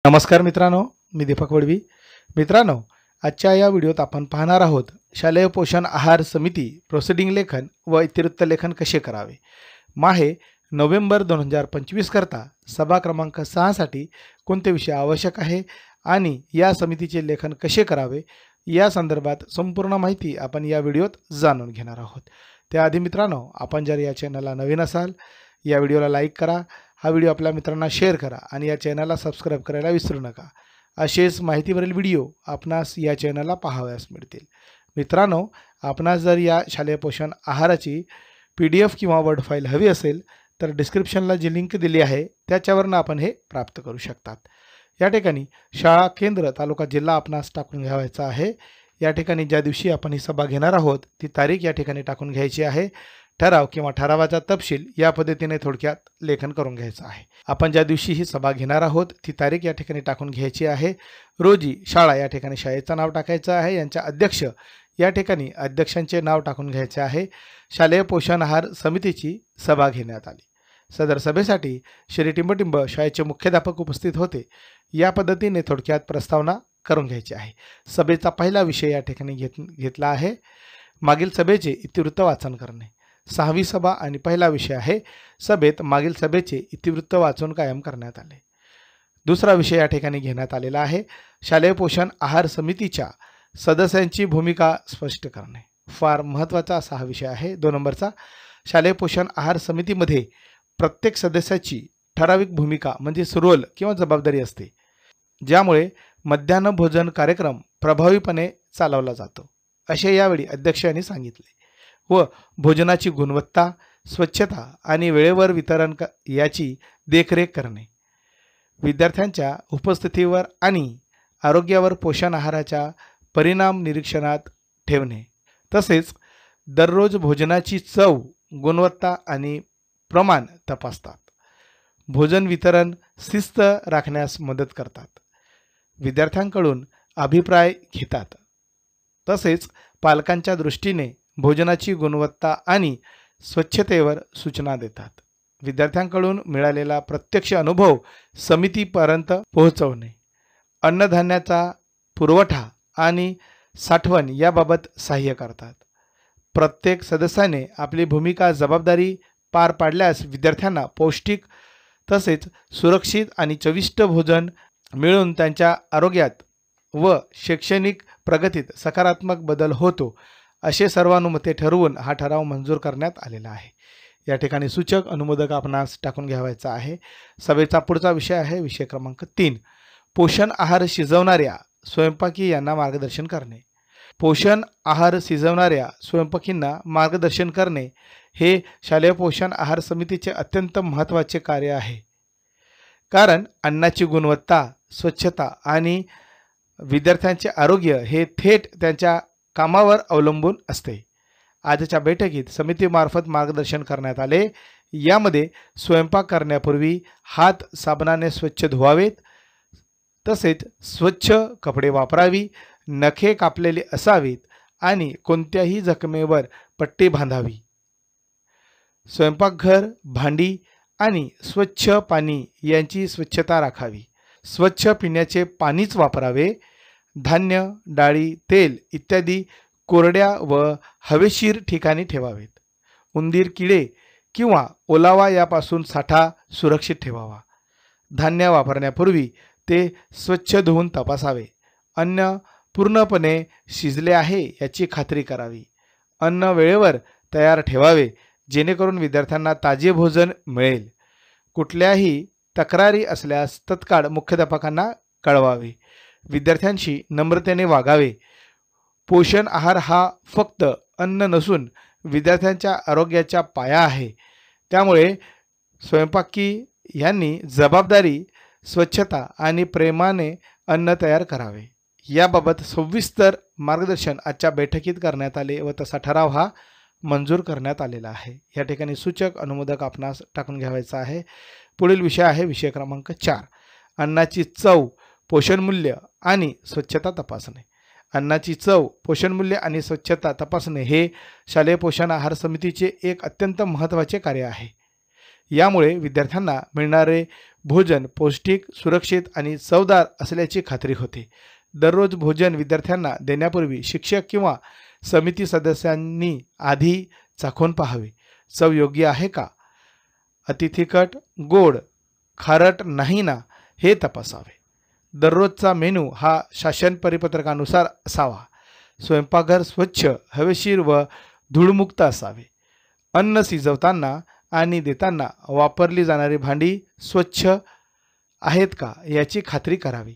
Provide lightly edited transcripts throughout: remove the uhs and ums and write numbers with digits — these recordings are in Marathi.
नमस्कार मित्रांनो, मी दीपक वडवी. मित्रांनो, आजच्या या व्हिडिओत आपण पाहणार आहोत शालेय पोषण आहार समिती प्रोसिडिंग लेखन व इतिवृत्त लेखन कसे करावे. माहे नोव्हेंबर 2025 करता सभा क्रमांक 6 साठी कोणते विषय आवश्यक आहे आणि या समितीचे लेखन कसे करावे या संदर्भात संपूर्ण माहिती आपण या व्हिडिओत जाणून घेणार आहोत. त्याआधी मित्रांनो, आपण जर या चॅनलला नवीन असाल, या व्हिडिओला लाईक करा, हा व्हिडिओ आपल्या मित्रांना शेअर करा आणि या चॅनलला सबस्क्राईब करायला विसरू नका. असेच माहितीवरील व्हिडिओ आपणास या चॅनलला पाहावयास मिळतील. मित्रांनो, आपणास जर या शालेय पोषण आहाराची PDF किंवा वर्ड फाईल हवी असेल तर डिस्क्रिप्शनला जी लिंक दिली आहे त्याच्यावरून आपण हे प्राप्त करू शकतात. या ठिकाणी शाळा, केंद्र, तालुका, जिल्हा आपणास टाकून घ्यायचा आहे. या ठिकाणी ज्या दिवशी आपण ही सभा घेणार आहोत ती तारीख या ठिकाणी टाकून घ्यायची आहे. ठराव किंवा ठरावाचा तपशील या पद्धतीने थोडक्यात लेखन करून घ्यायचं आहे. आपण ज्या दिवशी ही सभा घेणार आहोत ती तारीख या ठिकाणी टाकून घ्यायची आहे. रोजी शाळा या ठिकाणी शाळेचं नाव टाकायचं आहे. यांच्या अध्यक्ष या ठिकाणी अध्यक्षांचे नाव टाकून घ्यायचे आहे. शालेय पोषण आहार समितीची सभा घेण्यात आली. सदर सभेसाठी श्री टिंबटिंब शाळेचे मुख्याध्यापक उपस्थित होते. या पद्धतीने थोडक्यात प्रस्तावना करून घ्यायची आहे. सभेचा पहिला विषय या ठिकाणी घेतला आहे मागील सभेचे इतिवृत्त वाचन करणे. 6वी सभा आणि पहिला विषय आहे सभेत मागील सभेचे इतिवृत्त वाचून कायम करण्यात आले. दुसरा विषय या ठिकाणी घेण्यात आलेला आहे शालेय पोषण आहार समितीच्या सदस्यांची भूमिका स्पष्ट करणे. फार महत्त्वाचा असा हा विषय आहे. 2 नंबरचा, शालेय पोषण आहार समितीमध्ये प्रत्येक सदस्याची ठराविक भूमिका म्हणजेच रोल किंवा जबाबदारी असते, ज्यामुळे मध्यान्ह भोजन कार्यक्रम प्रभावीपणे चालवला जातो असे यावेळी अध्यक्षांनी सांगितले. व भोजनाची गुणवत्ता, स्वच्छता आणि वेळेवर वितरण याची देखरेख करणे, विद्यार्थ्यांच्या उपस्थितीवर आणि आरोग्यावर पोषण आहाराचा परिणाम निरीक्षणात ठेवणे, तसेच दररोज भोजनाची चव, गुणवत्ता आणि प्रमाण तपासतात. भोजन वितरण शिस्त राखण्यास मदत करतात. विद्यार्थ्यांकडून अभिप्राय घेतात. तसेच पालकांच्या दृष्टीने भोजनाची गुणवत्ता आणि स्वच्छतेवर सूचना देतात. विद्यार्थ्यांकडून मिळालेला प्रत्यक्ष अनुभव समितीपर्यंत पोहोचवणे, अन्नधान्याचा पुरवठा आणि साठवण याबाबत सहाय्य करतात. प्रत्येक सदस्याने आपली भूमिका जबाबदारी पार पाडल्यास विद्यार्थ्यांना पौष्टिक तसेच सुरक्षित आणि चविष्ट भोजन मिळून त्यांच्या आरोग्यात व शैक्षणिक प्रगतीत सकारात्मक बदल होतो असे सर्वानुमते ठरवून हा ठराव मंजूर करण्यात आलेला आहे. या ठिकाणी सूचक अनुमोदक आपणास टाकून घ्यावायचा आहे. सभेचा पुढचा विषय आहे विषय क्रमांक 3, पोषण आहार शिजवणाऱ्या स्वयंपाकी यांना मार्गदर्शन करणे. पोषण आहार शिजवणाऱ्या स्वयंपाकींना मार्गदर्शन करणे हे शालेय पोषण आहार समितीचे अत्यंत महत्त्वाचे कार्य आहे. कारण अन्नाची गुणवत्ता, स्वच्छता आणि विद्यार्थ्यांचे आरोग्य हे थेट त्यांच्या कामावर अवलंबून असते. आजच्या बैठकीत समितीमार्फत मार्गदर्शन करण्यात आले. यामध्ये स्वयंपाक करण्यापूर्वी हात साबणाने स्वच्छ धुवावेत, तसेच स्वच्छ कपडे वापरावी, नखे कापलेले असावीत आणि कोणत्याही जखमेवर पट्टी बांधावी. स्वयंपाकघर, भांडी आणि स्वच्छ पाणी यांची स्वच्छता राखावी. स्वच्छ पिण्याचे पाणीच वापरावे. धान्य, डाळी, तेल इत्यादी कोरड्या व हवेशीर ठिकाणी ठेवावेत. उंदीर, किडे किंवा ओलावा यापासून साठा सुरक्षित ठेवावा. धान्य वापरण्यापूर्वी ते स्वच्छ धुवून तपासावे. अन्न पूर्णपणे शिजले आहे याची खात्री करावी. अन्न वेळेवर तयार ठेवावे जेणेकरून विद्यार्थ्यांना ताजे भोजन मिळेल. कुठल्याही तक्रारी असल्यास तत्काळ मुख्याध्यापकांना कळवावे. विद्यार्थ्यांशी नम्रतेने वागावे. पोषण आहार हा फक्त अन्न नसून विद्यार्थ्यांच्या आरोग्याचा पाया आहे. त्यामुळे स्वयंपाकी यांनी जबाबदारी, स्वच्छता आणि प्रेमाने अन्न तयार करावे. याबाबत सविस्तर मार्गदर्शन आजच्या बैठकीत करण्यात आले व तसा ठराव हा मंजूर करण्यात आलेला आहे. या ठिकाणी सूचक अनुमोदक आपणास टाकून घ्यावायचा आहे. पुढील विषय आहे विषय क्रमांक 4, अन्नाची चव, पोषण मूल्य आणि स्वच्छता तपासणे. अन्नाची चव, पोषण मूल्य आणि स्वच्छता तपासणे हे शालेय पोषण आहार समितीचे एक अत्यंत महत्त्वाचे कार्य आहे. यामुळे विद्यार्थ्यांना मिळणारे भोजन पौष्टिक, सुरक्षित आणि चवदार असल्याची खात्री होते. दररोज भोजन विद्यार्थ्यांना देण्यापूर्वी शिक्षक किंवा समिती सदस्यांनी आधी चाखून पाहावे. चव योग्य आहे का? अति तिखट, गोड, खारट नाही ना हे तपासावे. दररोजचा मेनू हा शासन परिपत्रकानुसार असावा. स्वयंपाकघर स्वच्छ, हवेशीर व धूळमुक्त असावे. अन्न शिजवताना आणि देताना वापरली जाणारी भांडी स्वच्छ आहेत का याची खात्री करावी.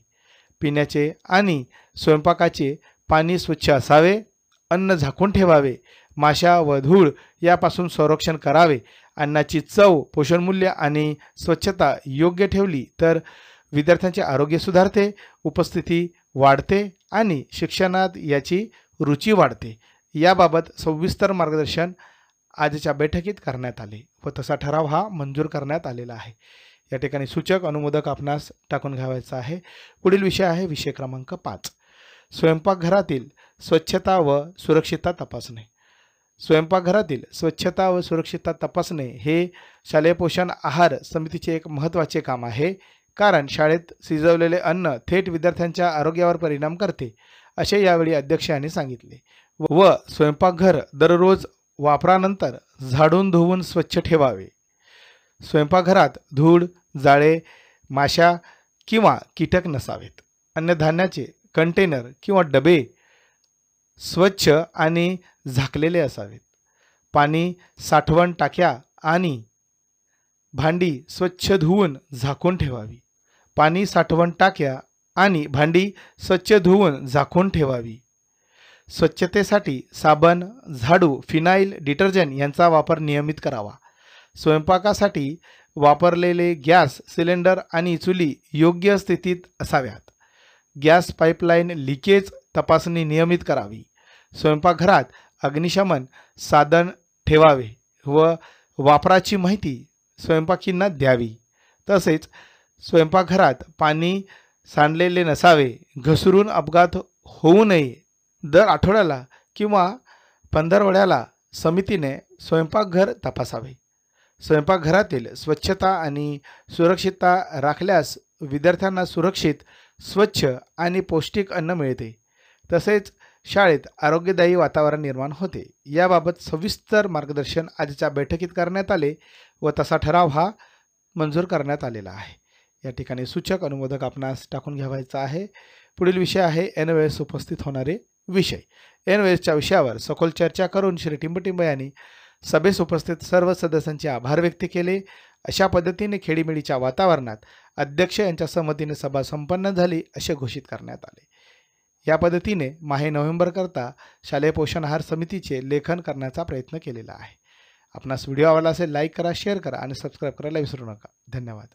पिण्याचे आणि स्वयंपाकाचे पाणी स्वच्छ असावे. अन्न झाकून ठेवावे. माशा व धूळ यापासून संरक्षण करावे. अन्नाची चव, पोषणमूल्य आणि स्वच्छता योग्य ठेवली तर विद्यार्थ्यांचे आरोग्य सुधारते, उपस्थिती वाढते आणि शिक्षणात याची रुची वाढते. याबाबत सविस्तर मार्गदर्शन आजच्या बैठकीत करण्यात आले व तसा ठराव हा मंजूर करण्यात आलेला आहे. या ठिकाणी सूचक अनुमोदक आपणास टाकून घ्यावायचा आहे. पुढील विषय आहे विषय क्रमांक 5, स्वयंपाकघरातील स्वच्छता व सुरक्षितता तपासणे. स्वयंपाकघरातील स्वच्छता व सुरक्षितता तपासणे हे शालेय पोषण आहार समितीचे एक महत्त्वाचे काम आहे. कारण शाळेत शिजवलेले अन्न थेट विद्यार्थ्यांच्या आरोग्यावर परिणाम करते, असे यावेळी अध्यक्ष यांनी सांगितले. व स्वयंपाकघर दररोज वापरानंतर झाडून धुवून स्वच्छ ठेवावे. स्वयंपाकघरात धूळ, जाळे, माशा किंवा कीटक नसावेत. अन्नधान्याचे कंटेनर किंवा डबे स्वच्छ आणि झाकलेले असावेत. पाणी साठवण टाक्या आणि भांडी स्वच्छ धुवून झाकून ठेवावी. पाणी साठवण टाक्या आणि भांडी स्वच्छ धुवून झाकून ठेवावी. स्वच्छतेसाठी साबण, झाडू, फिनाईल, डिटर्जंट यांचा वापर नियमित करावा. स्वयंपाकासाठी वापरलेले गॅस सिलेंडर आणि चुली योग्य स्थितीत असाव्यात. गॅस पाईपलाईन लिकेज तपासणी नियमित करावी. स्वयंपाकघरात अग्निशमन साधन ठेवावे व वापराची माहिती स्वयंपाकींना द्यावी. तसेच स्वयंपाकघरात पाणी सांडलेले नसावे. घसरून अपघात होऊ नये. दर आठवड्याला किंवा पंधरवड्याला समितीने स्वयंपाकघर तपासावे. स्वयंपाकघरातील स्वच्छता आणि सुरक्षितता राखल्यास विद्यार्थ्यांना सुरक्षित, स्वच्छ आणि पौष्टिक अन्न मिळते. तसेच शाळेत आरोग्यदायी वातावरण निर्माण होते. याबाबत सविस्तर मार्गदर्शन आजच्या बैठकीत करण्यात आले व तसा ठराव हा मंजूर करण्यात आलेला आहे. या ठिकाणी सूचक अनुमोदक आपणास टाकून घ्यावायचा आहे. पुढील विषय आहे ऐनवेळेस उपस्थित होणारे विषय. ऐनवेळेसच्या विषयावर सखोल चर्चा करून श्री टिंबटिंब यांनी सभेस उपस्थित सर्व सदस्यांचे आभार व्यक्त केले. अशा पद्धतीने खेडीमेडीच्या वातावरणात अध्यक्ष यांच्या संमतीने सभा संपन्न झाली असे घोषित करण्यात आले. या पद्धतीने माहे नोव्हेंबरकरता शालेय पोषण आहार समितीचे लेखन करण्याचा प्रयत्न केलेला आहे. आपणास व्हिडिओ आवडला असेल लाईक करा, शेअर करा आणि सबस्क्राईब करायला विसरू नका. धन्यवाद.